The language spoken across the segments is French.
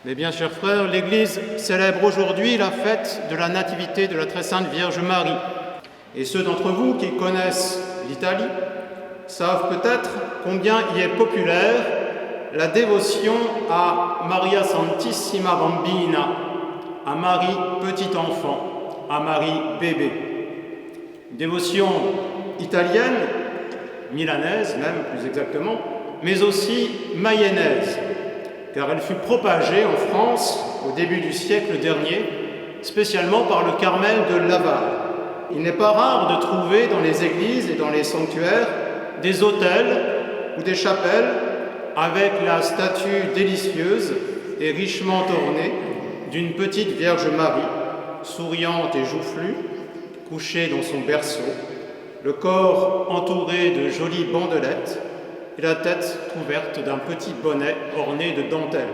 Mes bien chers frères, l'Église célèbre aujourd'hui la fête de la Nativité de la Très Sainte Vierge Marie. Et ceux d'entre vous qui connaissent l'Italie savent peut-être combien y est populaire la dévotion à Maria Santissima Bambina, à Marie petit enfant, à Marie bébé. Une dévotion italienne, milanaise même plus exactement, mais aussi mayonnaise, car elle fut propagée en France au début du siècle dernier, spécialement par le Carmel de Laval. Il n'est pas rare de trouver dans les églises et dans les sanctuaires des autels ou des chapelles avec la statue délicieuse et richement ornée d'une petite Vierge Marie, souriante et joufflue, couchée dans son berceau, le corps entouré de jolies bandelettes et la tête couverte d'un petit bonnet orné de dentelle,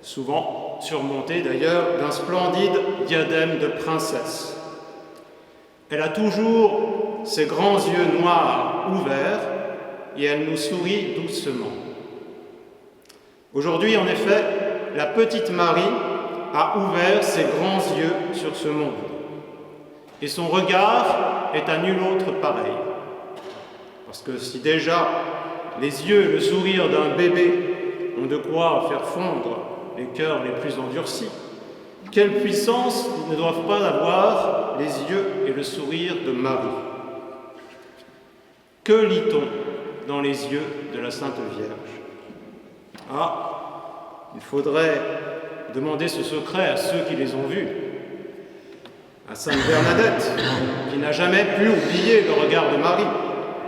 souvent surmonté d'ailleurs d'un splendide diadème de princesse. Elle a toujours ses grands yeux noirs ouverts et elle nous sourit doucement. Aujourd'hui, en effet, la petite Marie a ouvert ses grands yeux sur ce monde et son regard est à nul autre pareil. Parce que si déjà les yeux et le sourire d'un bébé ont de quoi faire fondre les cœurs les plus endurcis, quelle puissance ne doivent pas avoir les yeux et le sourire de Marie? Que lit-on dans les yeux de la Sainte Vierge? Ah, il faudrait demander ce secret à ceux qui les ont vus. À Sainte Bernadette, qui n'a jamais pu oublier le regard de Marie,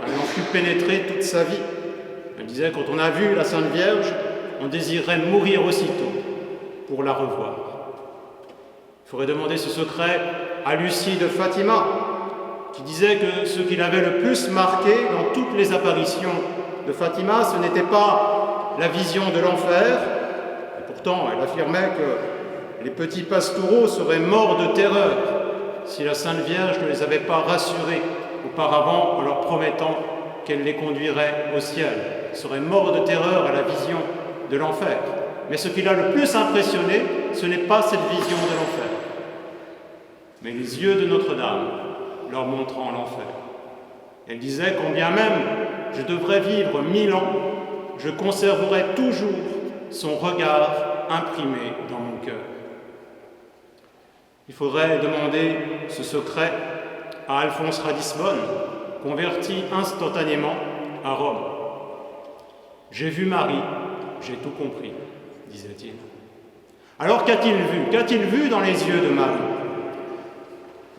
elle en fut pénétrée toute sa vie. Elle disait, quand on a vu la Sainte Vierge, on désirait mourir aussitôt pour la revoir. Il faudrait demander ce secret à Lucie de Fatima, qui disait que ce qui l'avait le plus marqué dans toutes les apparitions de Fatima, ce n'était pas la vision de l'enfer, et pourtant elle affirmait que les petits pastoureaux seraient morts de terreur si la Sainte Vierge ne les avait pas rassurés auparavant en leur promettant qu'elle les conduirait au ciel. Ils seraient morts de terreur à la vision de l'enfer. Mais ce qui l'a le plus impressionné, ce n'est pas cette vision de l'enfer, mais les yeux de Notre-Dame leur montrant l'enfer. Elle disait, quand bien même je devrais vivre 1000 ans, je conserverai toujours son regard imprimé dans mon cœur. Il faudrait demander ce secret à Alphonse Ratisbonne, converti instantanément à Rome. J'ai vu Marie, j'ai tout compris, disait-il. Alors qu'a-t-il vu? Qu'a-t-il vu dans les yeux de Marie?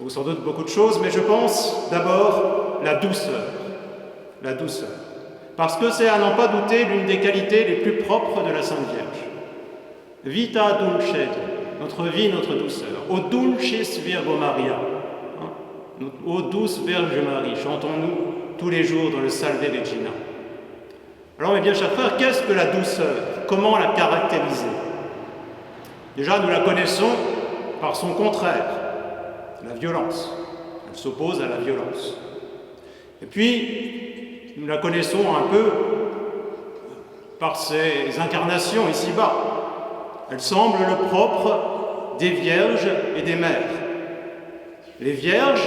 Sans doute beaucoup de choses, mais je pense d'abord la douceur. La douceur. Parce que c'est à n'en pas douter l'une des qualités les plus propres de la Sainte Vierge. Vita dulcedo, notre vie, notre douceur. O dulcis Virgo Maria, ô douce Vierge Marie, chantons-nous tous les jours dans le Salve Regina. Alors mes bien chers frères, qu'est-ce que la douceur? Comment la caractériser? Déjà, nous la connaissons par son contraire, la violence. Elle s'oppose à la violence. Et puis, nous la connaissons un peu par ses incarnations ici-bas. Elle semble le propre des vierges et des mères. Les vierges,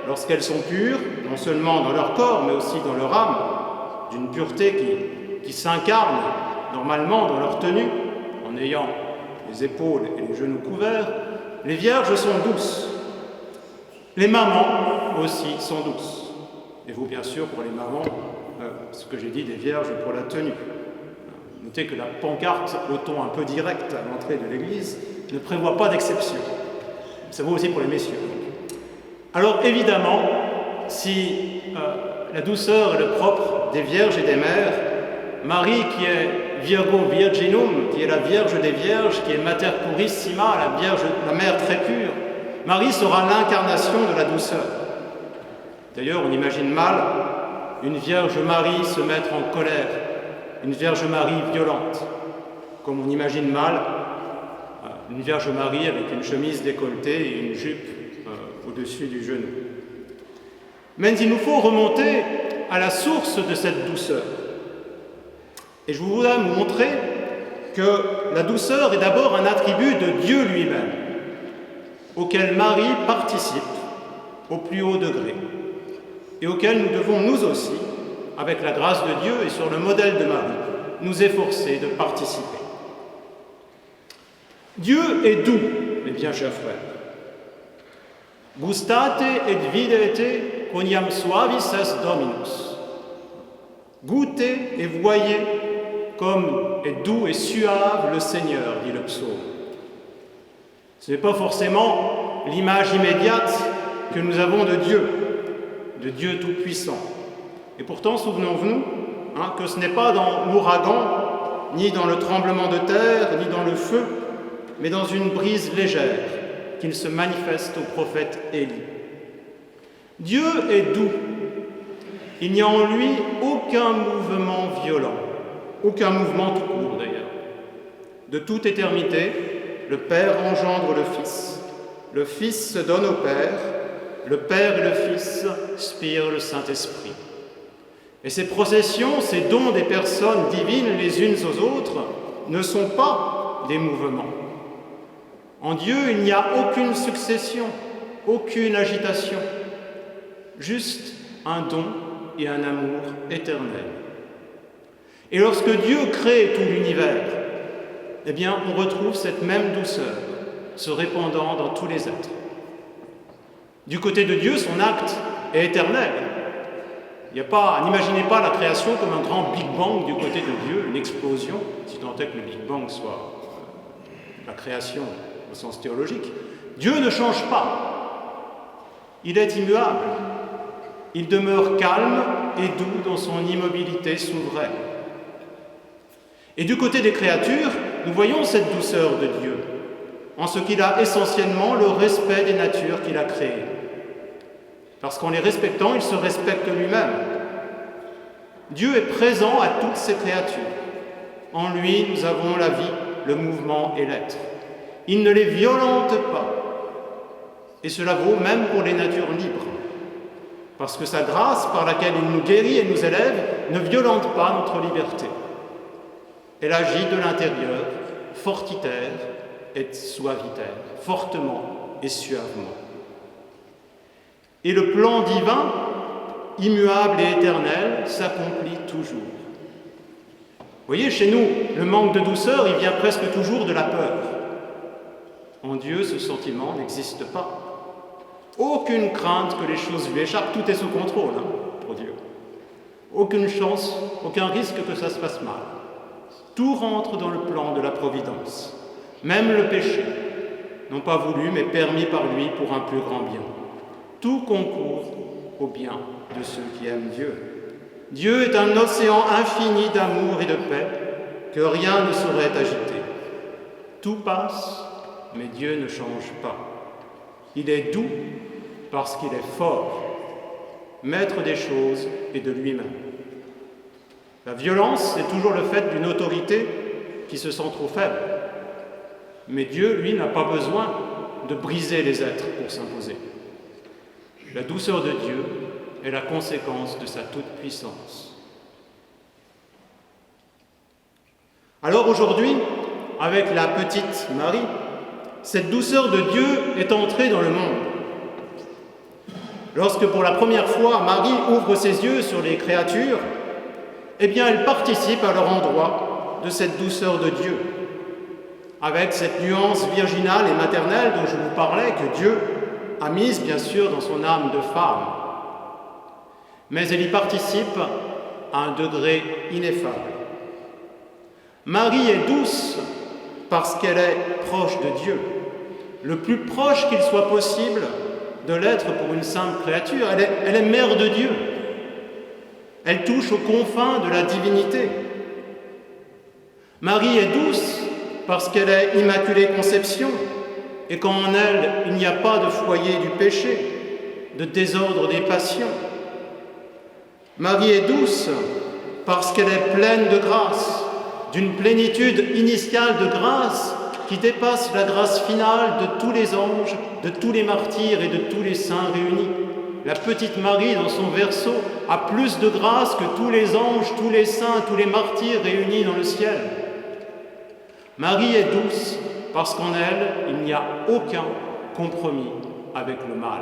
lorsqu'elles sont pures, non seulement dans leur corps, mais aussi dans leur âme, d'une pureté qui s'incarne normalement dans leur tenue, en ayant les épaules et les genoux couverts, les vierges sont douces. Les mamans aussi sont douces. Et vous, bien sûr, pour les mamans, ce que j'ai dit des vierges pour la tenue. Notez que la pancarte, au ton un peu direct à l'entrée de l'église, ne prévoit pas d'exception. Ça vaut aussi pour les messieurs. Alors évidemment, si la douceur est le propre des vierges et des mères, Marie qui est Virgo Virginum, qui est la Vierge des Vierges, qui est Mater Purissima, la mère très pure, Marie sera l'incarnation de la douceur. D'ailleurs, on imagine mal une Vierge Marie se mettre en colère, une Vierge Marie violente, comme on imagine mal une Vierge Marie avec une chemise décolletée et une jupe au-dessus du genou. Mais il nous faut remonter à la source de cette douceur. Et je voudrais vous montrer que la douceur est d'abord un attribut de Dieu lui-même, auquel Marie participe au plus haut degré, et auquel nous devons nous aussi, avec la grâce de Dieu et sur le modèle de Marie, nous efforcer de participer. Dieu est doux, mes bien chers frères. Gustate et videte quoniam suavis est Dominus. Goûtez et voyez comme est doux et suave le Seigneur, dit le psaume. Ce n'est pas forcément l'image immédiate que nous avons de Dieu tout-puissant. Et pourtant, souvenons-nous que ce n'est pas dans l'ouragan, ni dans le tremblement de terre, ni dans le feu, mais dans une brise légère qu'il se manifeste au prophète Élie. Dieu est doux. Il n'y a en lui aucun mouvement violent, aucun mouvement tout court d'ailleurs. De toute éternité, le Père engendre le Fils se donne au Père, le Père et le Fils spirent le Saint-Esprit. Et ces processions, ces dons des personnes divines les unes aux autres, ne sont pas des mouvements. En Dieu, il n'y a aucune succession, aucune agitation, juste un don et un amour éternel. Et lorsque Dieu crée tout l'univers, eh bien, on retrouve cette même douceur se répandant dans tous les êtres. Du côté de Dieu, son acte est éternel. N'imaginez pas la création comme un grand Big Bang du côté de Dieu, une explosion, si tant est que le Big Bang soit la création au sens théologique. Dieu ne change pas. Il est immuable. Il demeure calme et doux dans son immobilité souveraine. Et du côté des créatures, nous voyons cette douceur de Dieu, en ce qu'il a essentiellement le respect des natures qu'il a créées. Parce qu'en les respectant, il se respecte lui-même. Dieu est présent à toutes ses créatures. En lui, nous avons la vie, le mouvement et l'être. Il ne les violente pas. Et cela vaut même pour les natures libres. Parce que sa grâce, par laquelle il nous guérit et nous élève, ne violente pas notre liberté. Elle agit de l'intérieur, fortiter et suaviter, fortement et suavement. Et le plan divin, immuable et éternel, s'accomplit toujours. Vous voyez, chez nous, le manque de douceur, il vient presque toujours de la peur. En Dieu, ce sentiment n'existe pas. Aucune crainte que les choses lui échappent, tout est sous contrôle pour Dieu. Aucune chance, aucun risque que ça se passe mal. Tout rentre dans le plan de la providence, même le péché, non pas voulu, mais permis par lui pour un plus grand bien. Tout concourt au bien de ceux qui aiment Dieu. Dieu est un océan infini d'amour et de paix que rien ne saurait agiter. Tout passe, mais Dieu ne change pas. Il est doux parce qu'il est fort, maître des choses et de lui-même. La violence est toujours le fait d'une autorité qui se sent trop faible. Mais Dieu, lui, n'a pas besoin de briser les êtres pour s'imposer. La douceur de Dieu est la conséquence de sa toute-puissance. Alors aujourd'hui, avec la petite Marie, cette douceur de Dieu est entrée dans le monde. Lorsque pour la première fois Marie ouvre ses yeux sur les créatures, eh bien elle participe à leur endroit de cette douceur de Dieu, avec cette nuance virginale et maternelle dont je vous parlais, que Dieu a mise bien sûr dans son âme de femme. Mais elle y participe à un degré ineffable. Marie est douce parce qu'elle est proche de Dieu, le plus proche qu'il soit possible de l'être pour une simple créature. Elle est mère de Dieu. Elle touche aux confins de la divinité. Marie est douce parce qu'elle est immaculée conception et qu'en elle, il n'y a pas de foyer du péché, de désordre des passions. Marie est douce parce qu'elle est pleine de grâce, d'une plénitude initiale de grâce qui dépasse la grâce finale de tous les anges, de tous les martyrs et de tous les saints réunis. La petite Marie, dans son berceau, a plus de grâce que tous les anges, tous les saints, tous les martyrs réunis dans le ciel. Marie est douce parce qu'en elle, il n'y a aucun compromis avec le mal.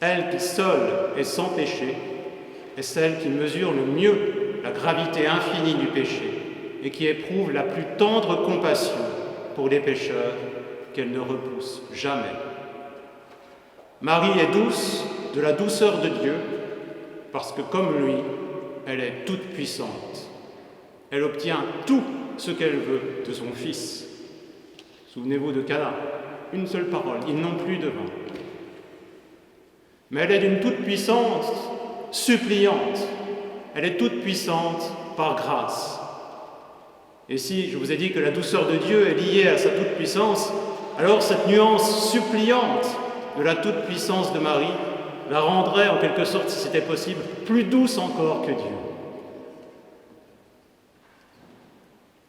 Elle qui seule est sans péché est celle qui mesure le mieux la gravité infinie du péché et qui éprouve la plus tendre compassion pour les pécheurs qu'elle ne repousse jamais. Marie est douce de la douceur de Dieu parce que, comme lui, elle est toute puissante. Elle obtient tout ce qu'elle veut de son Fils. Souvenez-vous de Cana, une seule parole, ils n'ont plus de vin. Mais elle est d'une toute puissance suppliante. Elle est toute puissante par grâce. Et si je vous ai dit que la douceur de Dieu est liée à sa toute puissance, alors cette nuance suppliante de la toute puissance de Marie la rendrait en quelque sorte, si c'était possible, plus douce encore que Dieu.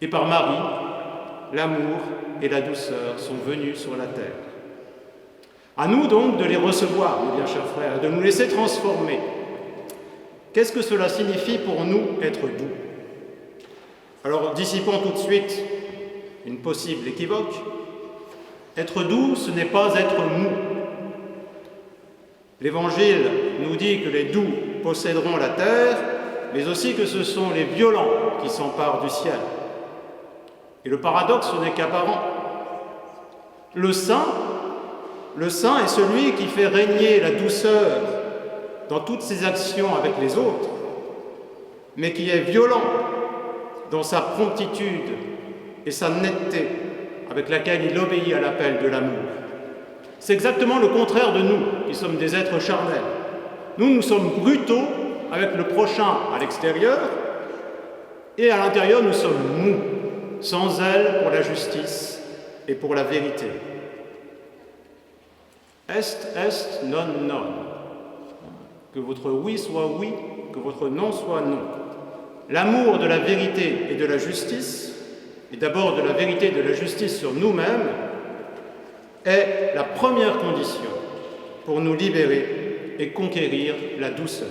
Et par Marie, l'amour et la douceur sont venus sur la terre. À nous donc de les recevoir, mes bien chers frères, de nous laisser transformer. Qu'est-ce que cela signifie pour nous être doux? Alors, dissipons tout de suite une possible équivoque. Être doux, ce n'est pas être mou. L'Évangile nous dit que les doux posséderont la terre, mais aussi que ce sont les violents qui s'emparent du ciel. Et le paradoxe n'est qu'apparent. Le saint est celui qui fait régner la douceur dans toutes ses actions avec les autres, mais qui est violent dans sa promptitude et sa netteté avec laquelle il obéit à l'appel de l'amour. C'est exactement le contraire de nous, qui sommes des êtres charnels. Nous sommes brutaux avec le prochain à l'extérieur, et à l'intérieur, nous sommes mous, sans zèle pour la justice et pour la vérité. Est, non, non. Que votre oui soit oui, que votre non soit non. L'amour de la vérité et de la justice, et d'abord de la vérité et de la justice sur nous-mêmes, est la première condition pour nous libérer et conquérir la douceur.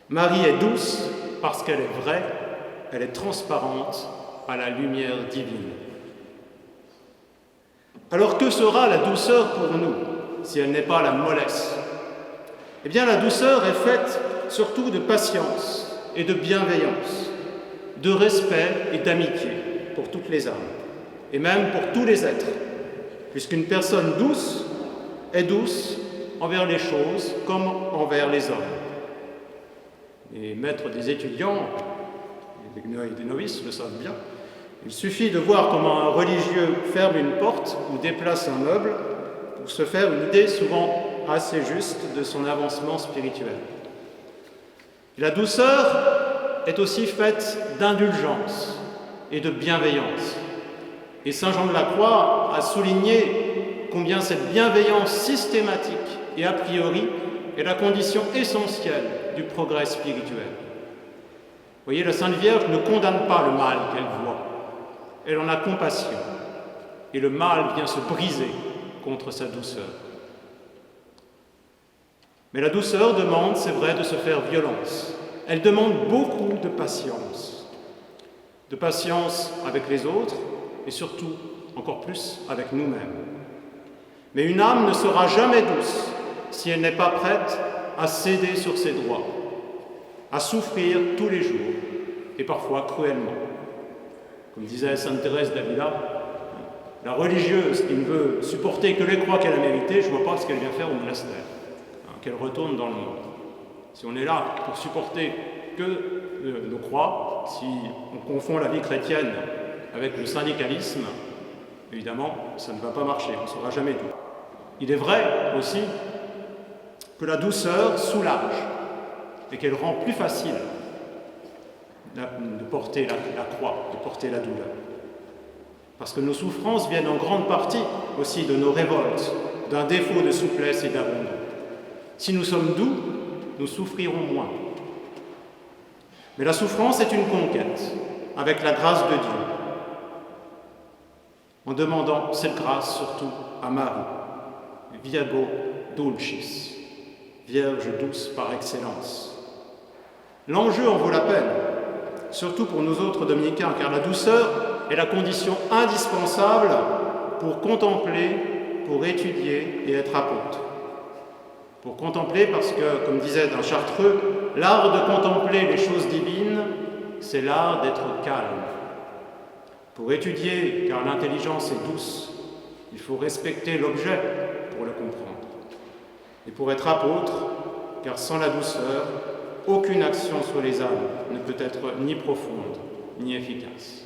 Marie est douce parce qu'elle est vraie, elle est transparente à la lumière divine. Alors que sera la douceur pour nous si elle n'est pas la mollesse? Eh bien, la douceur est faite surtout de patience et de bienveillance, de respect et d'amitié pour toutes les âmes, et même pour tous les êtres, puisqu'une personne douce est douce envers les choses comme envers les hommes. Les maîtres des étudiants et des novices le savent bien. Il suffit de voir comment un religieux ferme une porte ou déplace un meuble pour se faire une idée souvent assez juste de son avancement spirituel. Et la douceur est aussi faite d'indulgence et de bienveillance. Et saint Jean de la Croix a souligné combien cette bienveillance systématique et a priori est la condition essentielle du progrès spirituel. Vous voyez, la Sainte Vierge ne condamne pas le mal qu'elle voit. Elle en a compassion. Et le mal vient se briser contre sa douceur. Mais la douceur demande, c'est vrai, de se faire violence. Elle demande beaucoup de patience. De patience avec les autres et surtout, encore plus, avec nous-mêmes. Mais une âme ne sera jamais douce si elle n'est pas prête à céder sur ses droits, à souffrir tous les jours et parfois cruellement. Comme disait sainte Thérèse d'Avila, la religieuse qui ne veut supporter que les croix qu'elle a méritées, je ne vois pas ce qu'elle vient faire au monastère, qu'elle retourne dans le monde. Si on est là pour supporter que nos croix, si on confond la vie chrétienne avec le syndicalisme, évidemment, ça ne va pas marcher, on ne sera jamais doux. Il est vrai aussi que la douceur soulage et qu'elle rend plus facile de porter la croix, de porter la douleur. Parce que nos souffrances viennent en grande partie aussi de nos révoltes, d'un défaut de souplesse et d'abandon. Si nous sommes doux, nous souffrirons moins. Mais la souffrance est une conquête, avec la grâce de Dieu, en demandant cette grâce surtout à Marie, Virgo Dulcis, Vierge douce par excellence. L'enjeu en vaut la peine. surtout pour nous autres dominicains, car la douceur est la condition indispensable pour contempler, pour étudier et être apôtre. Pour contempler parce que, comme disait un Chartreux, l'art de contempler les choses divines, c'est l'art d'être calme. Pour étudier, car l'intelligence est douce, il faut respecter l'objet pour le comprendre. Et pour être apôtre, car sans la douceur, aucune action sur les âmes ne peut être ni profonde ni efficace.